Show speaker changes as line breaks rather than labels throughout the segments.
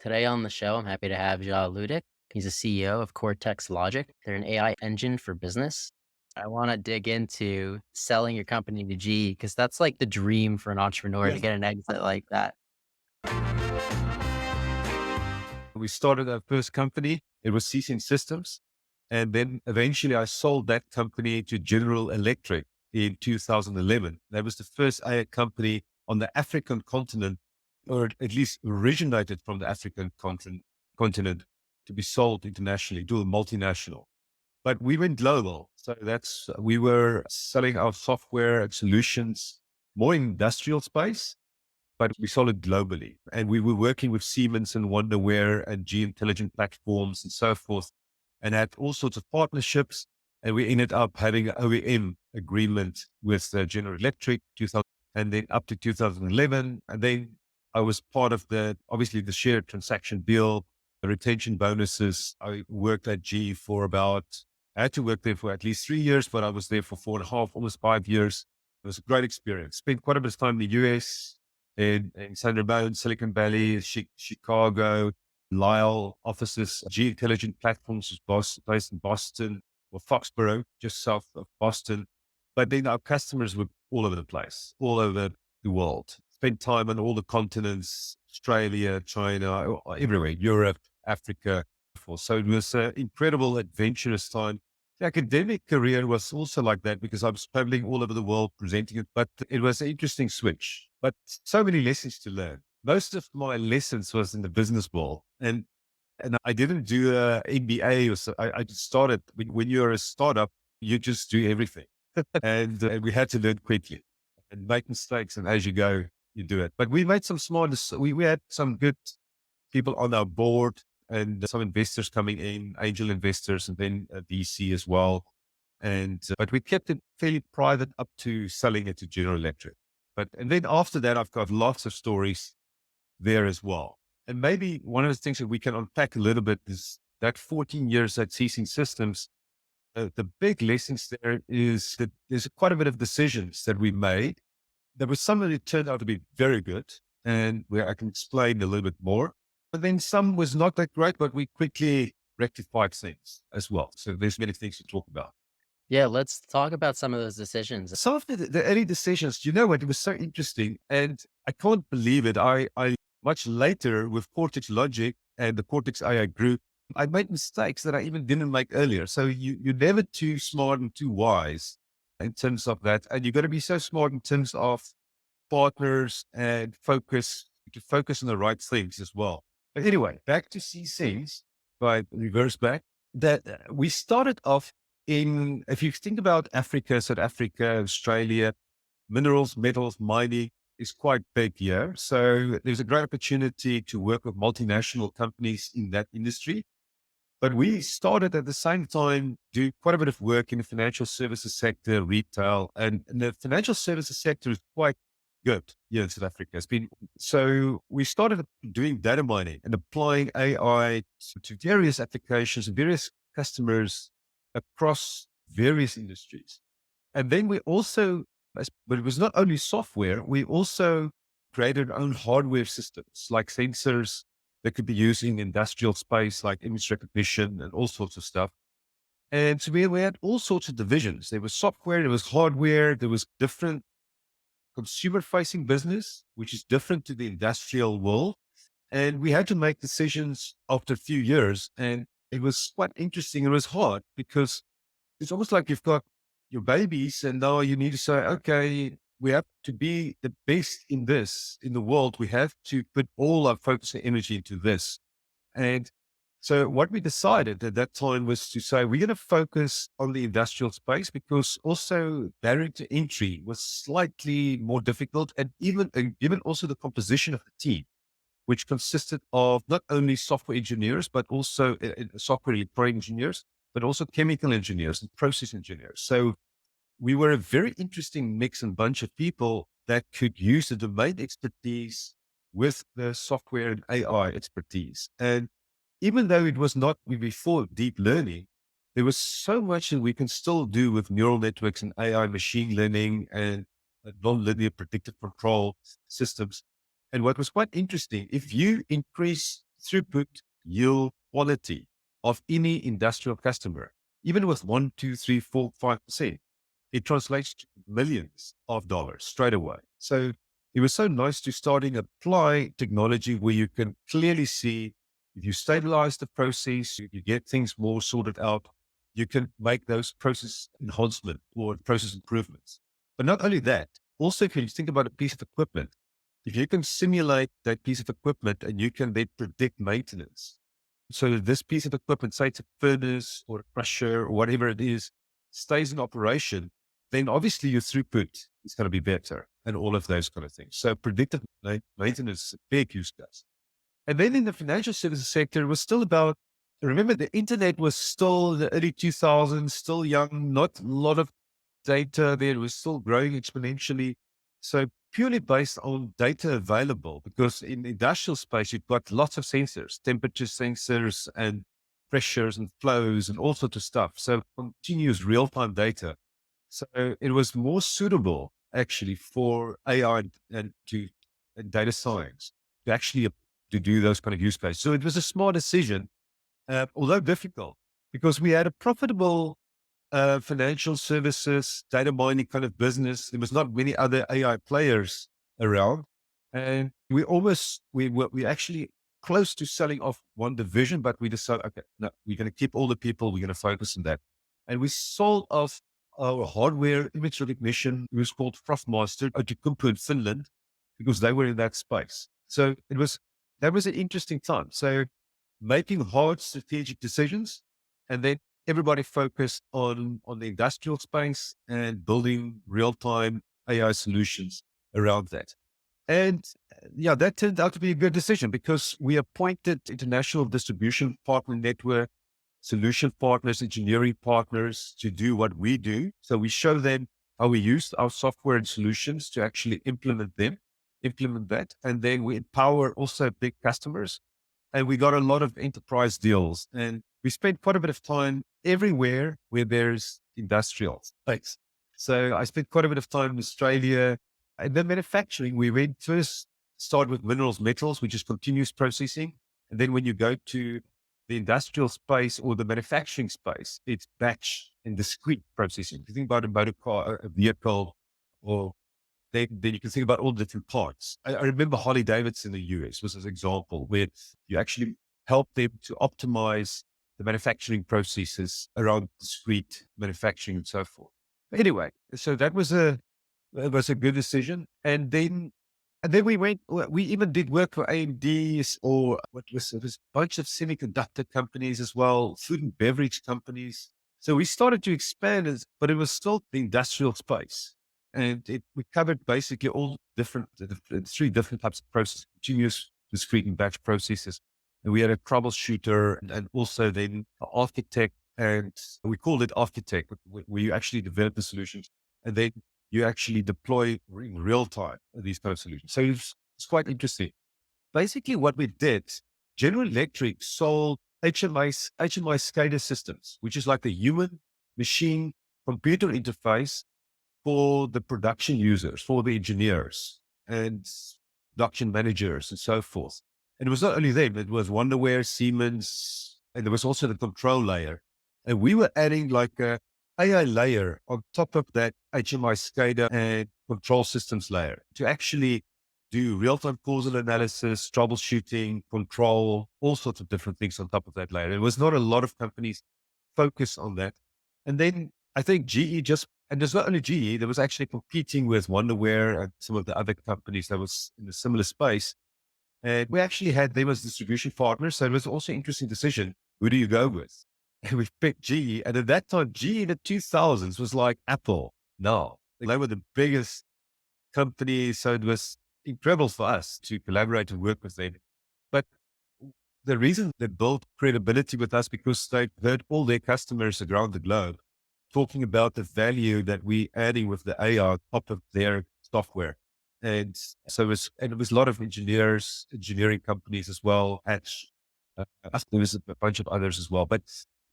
Today on the show, I'm happy to have Jacques Ludik. He's a CEO of Cortex Logic. They're an AI engine for business. I want to dig into selling your company to GE because that's like the dream for an entrepreneur to
Yes.
get an exit like that.
We started our first company. It was Ceasing Systems. And then eventually I sold that company to General Electric in 2011. That was the first AI company on the African continent, or at least originated from the African continent to be sold internationally to a multinational. But we went global. So we were selling our software and solutions more in industrial space, but we sold it globally. And we were working with Siemens and Wonderware and G Intelligent Platforms and so forth, and had all sorts of partnerships. And we ended up having an OEM agreement with General Electric 2000, and then up to 2011. And then I was part of obviously the share transaction deal, the retention bonuses. I worked at G I had to work there for at least 3 years, but I was there for 4.5, almost 5 years. It was a great experience. Spent quite a bit of time in the US, in Sandra Bone, Silicon Valley, Chicago, Lyle offices, G Intelligent Platforms was based in Boston or Foxborough, just south of Boston. But then our customers were all over the place, all over the world. Spent time on all the continents, Australia, China, everywhere, Europe, Africa. So it was an incredible, adventurous time. The academic career was also like that because I was traveling all over the world presenting it, but it was an interesting switch, but so many lessons to learn. Most of my lessons was in the business world, and I didn't do a MBA or so. I just started when you're a startup, you just do everything. And we had to learn quickly and make mistakes. And as you go, you do it. But we made some we had some good people on our board and some investors coming in, angel investors, and then a VC as well. But we kept it fairly private up to selling it to General Electric. And then after that, I've got lots of stories there as well. And maybe one of the things that we can unpack a little bit is that 14 years at Ceasing Systems, the big lessons there is that there's quite a bit of decisions that we made. There was some that turned out to be very good and where I can explain a little bit more. But then some was not that great, but we quickly rectified things as well. So there's many things to talk about.
Yeah, let's talk about some of those decisions.
Some of the early decisions, you know what, it was so interesting. And I can't believe it. I much later with Cortex Logic and the Cortex AI group, I made mistakes that I even didn't make earlier. So you're never too smart and too wise in terms of that. And you got to be so smart in terms of partners and to focus on the right things as well. But anyway, back to C things, by reverse back, that we started off if you think about Africa, South Africa, Australia, minerals, metals, mining is quite big here. So there's a great opportunity to work with multinational companies in that industry. But we started at the same time doing quite a bit of work in the financial services sector, retail, and the financial services sector is quite good here in South Africa. So we started doing data mining and applying AI to various applications, various customers across various industries. And then but it was not only software, we also created our own hardware systems like sensors that could be used in industrial space, like image recognition and all sorts of stuff. And so we had all sorts of divisions. There was software, there was hardware, there was different consumer facing business, which is different to the industrial world. And we had to make decisions after a few years. And it was quite interesting. It was hard because it's almost like you've got your babies and now you need to say, okay, we have to be the best in this in the world. We have to put all our focus and energy into this. And so what we decided at that time was to say, we're going to focus on the industrial space because also barrier to entry was slightly more difficult. And even given also the composition of the team, which consisted of not only software engineers, but also software electronic engineers, but also chemical engineers and process engineers. So we were a very interesting mix and bunch of people that could use the domain expertise with the software and AI expertise. And even though it was not before deep learning, there was so much that we can still do with neural networks and AI machine learning and nonlinear predictive control systems. And what was quite interesting, if you increase throughput, yield, quality of any industrial customer, even with 1, 2, 3, 4, 5%, it translates to millions of dollars straight away. So it was so nice to starting apply technology where you can clearly see if you stabilize the process, you get things more sorted out, you can make those process enhancement or process improvements. But not only that, also if you think about a piece of equipment, if you can simulate that piece of equipment and you can then predict maintenance. So this piece of equipment, say it's a furnace or a crusher or whatever it is, stays in operation, then obviously your throughput is going to be better and all of those kind of things. So predictive maintenance is a big use case. And then in the financial services sector, it was still about, remember the internet was still the early 2000s, still young, not a lot of data there. It was still growing exponentially. So purely based on data available, because in the industrial space, you've got lots of sensors, temperature sensors and pressures and flows and all sorts of stuff. So continuous real-time data. So it was more suitable actually for AI and data science to actually to do those kind of use cases. So it was a smart decision, although difficult, because we had a profitable financial services, data mining kind of business. There was not many other AI players around. And we actually close to selling off one division, but we decided, okay, no, we're going to keep all the people. We're going to focus on that. And we sold off our hardware image recognition. It was called Frothmaster to Kumpu in Finland because they were in that space. So that was an interesting time. So making hard strategic decisions and then everybody focused on the industrial space and building real-time AI solutions around that. And yeah, that turned out to be a good decision because we appointed international distribution partner network, solution partners, engineering partners to do what we do. So we show them how we use our software and solutions to actually implement that. And then we empower also big customers and we got a lot of enterprise deals and we spent quite a bit of time everywhere where there's industrial space. So I spent quite a bit of time in Australia and then manufacturing. We went first start with minerals, metals, which is continuous processing. And then when you go to the industrial space or the manufacturing space, it's batch and discrete processing. If you think about a motor car, a vehicle, or then you can think about all the different parts. I remember Harley Davidson in the US was an example where you actually help them to optimize the manufacturing processes around discrete manufacturing and so forth. But anyway, so that was a good decision. And then we even did work for AMDs or it was a bunch of semiconductor companies as well, food and beverage companies. So we started to expand, but it was still the industrial space. And we covered basically all the three different types of processes, continuous, discrete, and batch processes. And we had a troubleshooter and also then an architect, and we called it architect, where you actually develop the solutions and then you actually deploy in real time these kind of solutions. So it's quite interesting. Basically, what we did, General Electric sold HMI SCADA systems, which is like the human machine computer interface for the production users, for the engineers and production managers and so forth. And it was not only them, it was Wonderware, Siemens, and there was also the control layer. And we were adding like a AI layer on top of that HMI SCADA and control systems layer to actually do real-time causal analysis, troubleshooting, control, all sorts of different things on top of that layer. There was not a lot of companies focused on that. And then I think and there's not only GE, there was actually competing with Wonderware and some of the other companies that was in a similar space. And we actually had them as distribution partners. So it was also an interesting decision. Who do you go with? And we picked GE. And at that time, GE in the 2000s was like Apple now. They were the biggest company. So it was incredible for us to collaborate and work with them. But the reason they built credibility with us because they heard all their customers around the globe talking about the value that we adding with the AI on top of their software. And so it was a lot of engineering companies as well. There was a bunch of others as well, but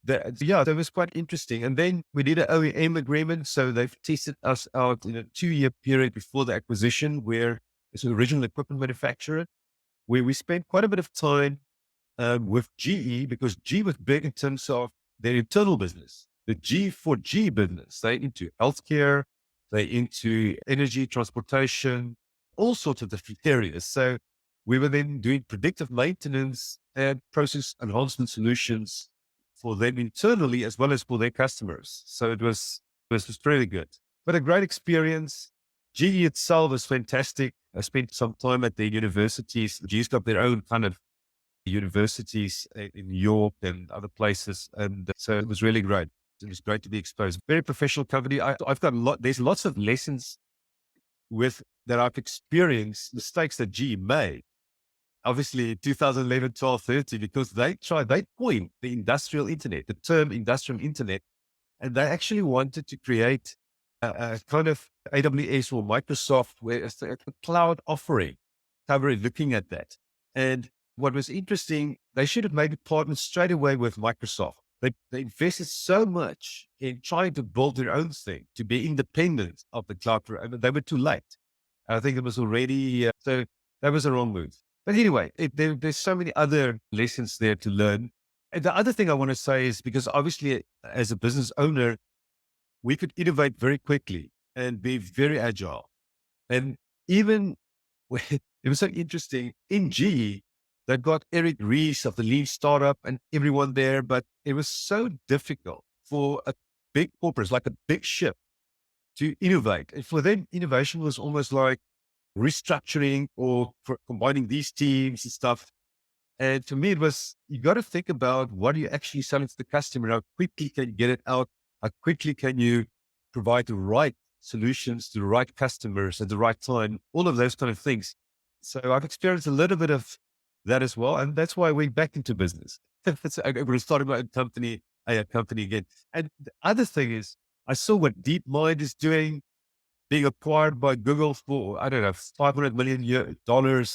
that was quite interesting. And then we did an OEM agreement. So they've tested us out in a 2-year period before the acquisition where it's an original equipment manufacturer, where we spent quite a bit of time with GE because G was big in terms of their internal business. The G4G business, they into healthcare, they into energy, transportation, all sorts of different areas. So we were then doing predictive maintenance and process enhancement solutions for them internally as well as for their customers. So it was really good, but a great experience. GE itself was fantastic. I spent some time at the universities. GE's got their own kind of universities in New York and other places. And so it was really great. It was great to be exposed. Very professional company. I've got there's lots of lessons with that I've experienced, mistakes that GE made. Obviously 2011, 12, 13, because they coined the industrial internet, the term industrial internet, and they actually wanted to create a kind of AWS or Microsoft where it's a cloud offering covering looking at that. And what was interesting, they should have maybe partnered straight away with Microsoft. They invested so much in trying to build their own thing to be independent of the cloud. They were too late. I think it was already, so that was a wrong move. But anyway, there's so many other lessons there to learn. And the other thing I want to say is because obviously as a business owner, we could innovate very quickly and be very agile. And even it was so interesting in GE, they've got Eric Ries of the Lean Startup and everyone there, but it was so difficult for a big corporate, like a big ship, to innovate. And for them, innovation was almost like restructuring or for combining these teams and stuff. And to me, it was, you got to think about what are you actually selling to the customer? How quickly can you get it out? How quickly can you provide the right solutions to the right customers at the right time? All of those kind of things. So I've experienced a little bit of that as well. And that's why I went back into business. We're starting my own company, a company again. And the other thing is, I saw what DeepMind is doing, being acquired by Google for, I don't know, $500 million.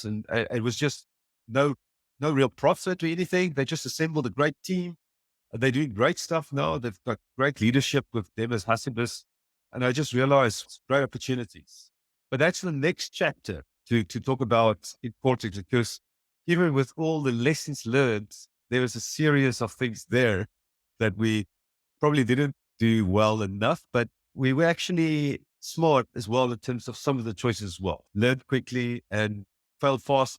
And it was just no, no real profit or anything. They just assembled a great team. They're doing great stuff now. They've got great leadership with them as Hasibus. And I just realized it's great opportunities. But that's the next chapter to talk about in Cortex, because even with all the lessons learned, there was a series of things there that we probably didn't do well enough, but we were actually smart as well in terms of some of the choices as well. Learn quickly and fail fast,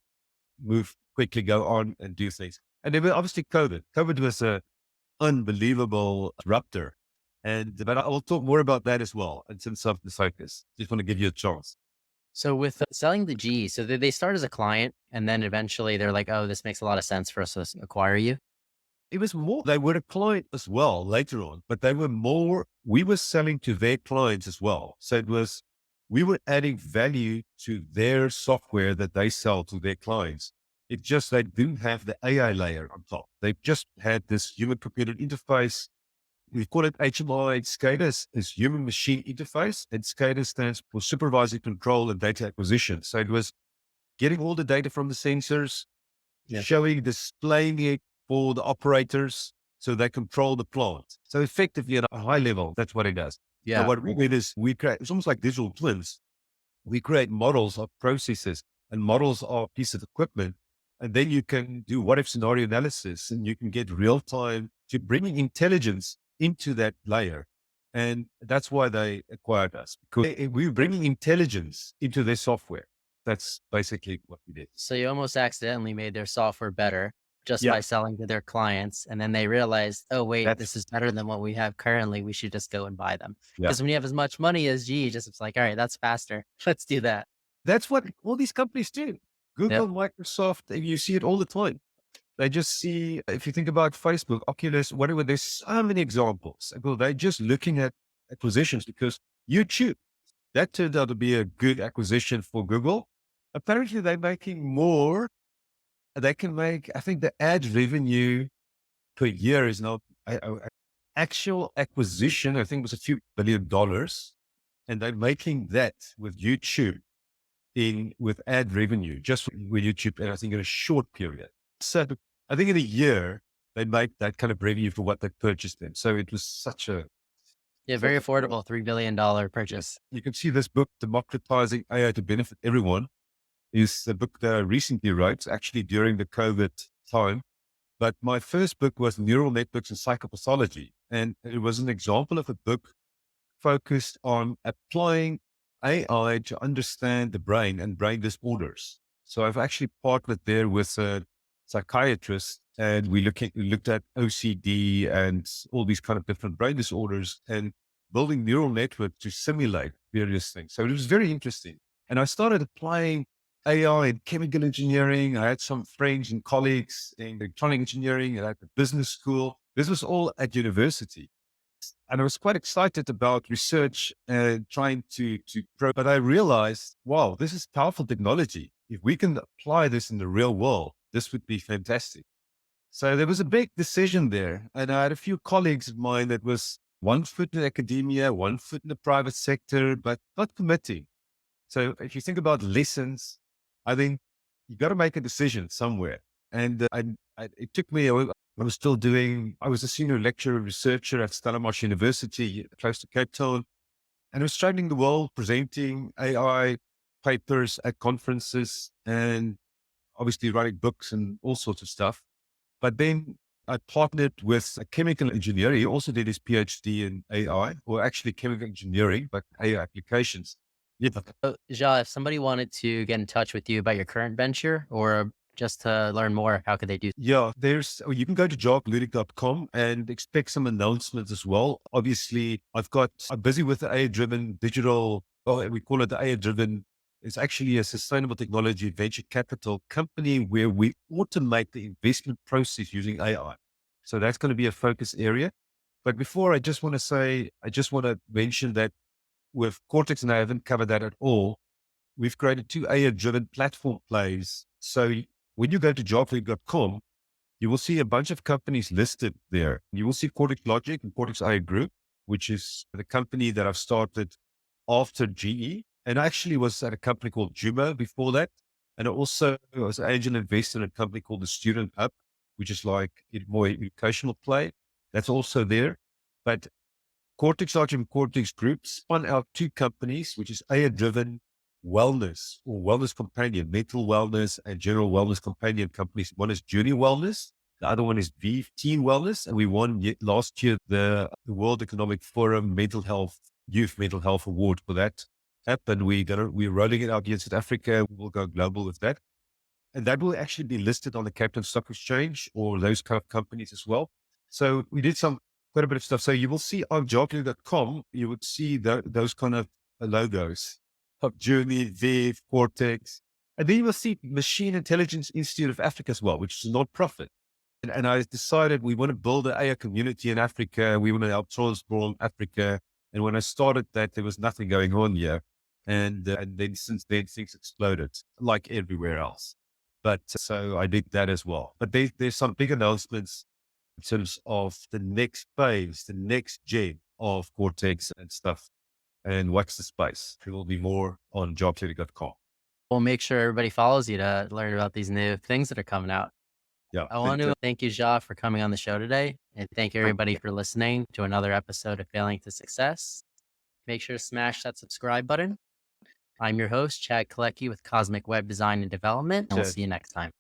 move quickly, go on and do things. And then obviously COVID. COVID was a unbelievable disruptor. But I will talk more about that as well in terms of the focus. Just want to give you a chance.
So with selling the G, so they start as a client and then eventually they're like, oh, this makes a lot of sense for us to acquire you.
It was more, they were a client as well later on, but they were more, we were selling to their clients as well. So it was, we were adding value to their software that they sell to their clients. It just, they didn't have the AI layer on top. They just had this human computer interface. We call it HMI. SCADA is human machine interface, and SCADA stands for supervisory control and data acquisition. So it was getting all the data from the sensors,
Yeah.
showing, displaying it for the operators so they control the plant. So effectively at a high level, that's what it does. Now,
Yeah.
what we did is we create, it's almost like digital twins. We create models of processes and models of pieces of equipment. And then you can do what if scenario analysis and you can get real time to bringing intelligence into that layer. And that's why they acquired us, because we were bringing intelligence into their software. That's basically what we did.
So you almost accidentally made their software better just
Yeah.
by selling to their clients. And then they realized, oh, wait,
That's,
this is better than what we have currently. We should just go and buy them.
yeah.
Because when you have as much money as G, just it's like, all right, that's faster. Let's do that.
That's what all these companies do.
Yep.
Google, Microsoft, and you see it all the time. They just see, if you think about Facebook, Oculus, whatever, there's so many examples. Well, they're just looking at acquisitions because YouTube, that turned out to be a good acquisition for Google. Apparently, they're making more. They can make, I think the ad revenue per year is now actual acquisition, I think was a few $1 billion. And they're making that with YouTube with ad revenue, just with YouTube, and I think in a short period. So I think in a year, they make that kind of revenue for what they purchased them. So it was
Yeah.
such
Very
a cool.
affordable $3 billion
Yeah.
purchase.
You can see this book, Democratizing AI to Benefit Everyone, is the book that I recently wrote, actually during the COVID time. But my first book was Neural Networks and Psychopathology. And it was an example of a book focused on applying AI to understand the brain and brain disorders. So I've actually partnered there with a psychiatrist, and we looked at OCD and all these kind of different brain disorders and building neural networks to simulate various things. So it was very interesting. And I started applying AI in chemical engineering. I had some friends and colleagues in electronic engineering and at the business school. This was all at university. And I was quite excited about research and trying to grow. But I realized, wow, this is powerful technology. If we can apply this in the real world, this would be fantastic. So there was a big decision there. And I had a few colleagues of mine that was one foot in academia, one foot in the private sector, but not committing. So if you think about lessons, I think you got to make a decision somewhere. And it took me, I was still doing, I was a senior lecturer researcher at Stellenbosch University, close to Cape Town. And I was traveling the world presenting AI papers at conferences and obviously writing books and all sorts of stuff. But then I partnered with a chemical engineer. He also did his PhD in AI, or actually chemical engineering, but AI applications. Yeah.
So, Ja, if somebody wanted to get in touch with you about your current venture or just to learn more, how could they do?
Yeah, you can go to jacquesludik.com and expect some announcements as well. Obviously, I'm busy with the AI driven digital, well, we call it the AI driven. It's actually a sustainable technology venture capital company where we automate the investment process using AI. So that's going to be a focus area. But before, I just want to mention that with Cortex, and I haven't covered that at all, we've created two AI-driven platform plays. So when you go to joblead.com, you will see a bunch of companies listed there. You will see Cortex Logic and Cortex AI Group, which is the company that I've started after GE. And I actually was at a company called Jumo before that. And I also was an angel investor in a company called the Student Hub, which is like a more educational play. That's also there. But Cortex Logic and Cortex Group spun out two companies, which is AI-driven wellness or wellness companion, mental wellness and general wellness companion companies. One is Journey Wellness. The other one is V Teen Wellness. And we won last year the World Economic Forum Youth Mental Health Award for that app. And we're rolling it out here in South Africa. We'll go global with that. And that will actually be listed on the Cape Town Stock Exchange or those kind of companies as well. So we did quite a bit of stuff. So you will see on joblead.com, you would see those kind of logos of Journey, Viv, Cortex. And then you will see Machine Intelligence Institute of Africa as well, which is a non-profit. And I decided we want to build an AI community in Africa. We want to help transform Africa. And when I started that, there was nothing going on here. And then since then, things exploded like everywhere else. But so I did that as well. But there's some big announcements in terms of the next phase, the next gen of Cortex and stuff. And watch the space. There will be more on jobclinic.com.
We'll make sure everybody follows you to learn about these new things that are coming out.
Yeah.
I want to thank you, Ja, for coming on the show today. And thank everybody for listening to another episode of Failing to Success. Make sure to smash that subscribe button. I'm your host, Chad Kalecki with Cosmic Web Design and Development, and we'll see you next time.